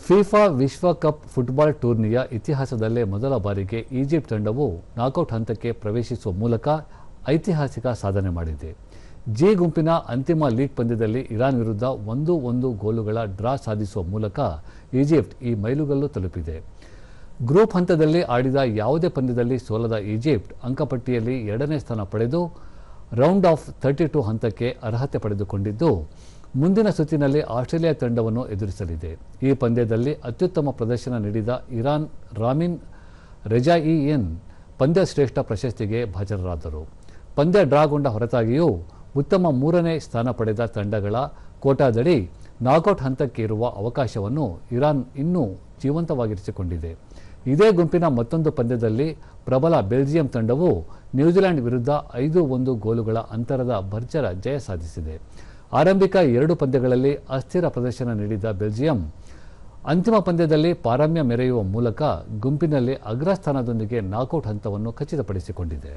FIFA ವಿಶ್ವಕಪ್ football ಟೂರ್ನಿಯ ಇತಿಹಾಸದಲ್ಲೇ ಮೊದಲ ಬಾರಿಗೆ ಈಜಿಪ್ಟ್ ತಂಡವು ನಾಕೌಟ್ ಹಂತಕ್ಕೆ ಪ್ರವೇಶಿಸುವ ಮೂಲಕ ಐತಿಹಾಸಿಕ ಸಾಧನೆ ಮಾಡಿದೆ. ಜಿ ಗುಂಪಿನ ಅಂತಿಮ ಲೀಗ್ ಪಂದ್ಯದಲ್ಲಿ ಇರಾನ್ ವಿರುದ್ಧ 1-1 ಗೋಲುಗಳ ಡ್ರಾ ಸಾಧಿಸುವ ಮೂಲಕ ಈಜಿಪ್ಟ್ ಈ ಮೈಲುಗಲ್ಲು ತಲುಪಿದೆ. ಗ್ರೂಪ್ ಹಂತದಲ್ಲಿ ಆಡಿದ ಯಾವುದೇ ಪಂದ್ಯದಲ್ಲಿ ಸೋಲದ ಈಜಿಪ್ಟ್ ಅಂಕಪಟ್ಟಿಯಲ್ಲಿ 2ನೇ ಸ್ಥಾನ ಪಡೆದು ರೌಂಡ್ ಆಫ್ 32 ಹಂತಕ್ಕೆ ಅರ್ಹತೆ ಪಡೆದುಕೊಂಡಿದ್ದು, ಮುಂದಿನ ಸುತ್ತಿನಲ್ಲಿ ಆಸ್ಟ್ರೇಲಿಯಾ ತಂಡವನ್ನು ಎದುರಿಸಲಿದೆ. ಈ ಪಂದ್ಯದಲ್ಲಿ ಅತ್ಯುತ್ತಮ ಪ್ರದರ್ಶನ ನೀಡಿದ ಇರಾನ್ ರಾಮಿನ್ ರೆಜಾಯಿಯನ್ ಪಂದ್ಯ ಶ್ರೇಷ್ಠ ಪ್ರಶಸ್ತಿಗೆ ಭಾಜನರಾದರು. ಪಂದ್ಯ ಡ್ರಾಗೊಂಡ ಹೊರತಾಗಿಯೂ ಉತ್ತಮ 3ನೇ ಸ್ಥಾನ ಪಡೆದ ತಂಡಗಳ ಕೋಟಾದಡಿ ನಾಕೌಟ್ ಹಂತಕ್ಕೆ ಇರುವ ಅವಕಾಶವನ್ನು ಇರಾನ್ ಇನ್ನೂ ಜೀವಂತವಾಗಿರಿಸಿಕೊಂಡಿದೆ. ಇದೇ ಗುಂಪಿನ ಮತ್ತೊಂದು ಪಂದ್ಯದಲ್ಲಿ ಪ್ರಬಲ ಬೆಲ್ಜಿಯಂ ತಂಡವು ನ್ಯೂಜಿಲೆಂಡ್ ವಿರುದ್ಧ 5-1 ಗೋಲುಗಳ ಅಂತರದ ಭರ್ಜರ ಜಯ ಸಾಧಿಸಿದೆ. ಆರಂಭಿಕ 2 ಪಂದ್ಯಗಳಲ್ಲಿ ಅಸ್ಥಿರ ಪ್ರದರ್ಶನ ನೀಡಿದ ಬೆಲ್ಜಿಯಂ ಅಂತಿಮ ಪಂದ್ಯದಲ್ಲಿ ಪಾರಮ್ಯ ಮೆರೆಯುವ ಮೂಲಕ ಗುಂಪಿನಲ್ಲಿ ಅಗ್ರಸ್ಥಾನದೊಂದಿಗೆ ನಾಕೌಟ್ ಹಂತವನ್ನು ಖಚಿತಪಡಿಸಿಕೊಂಡಿದೆ.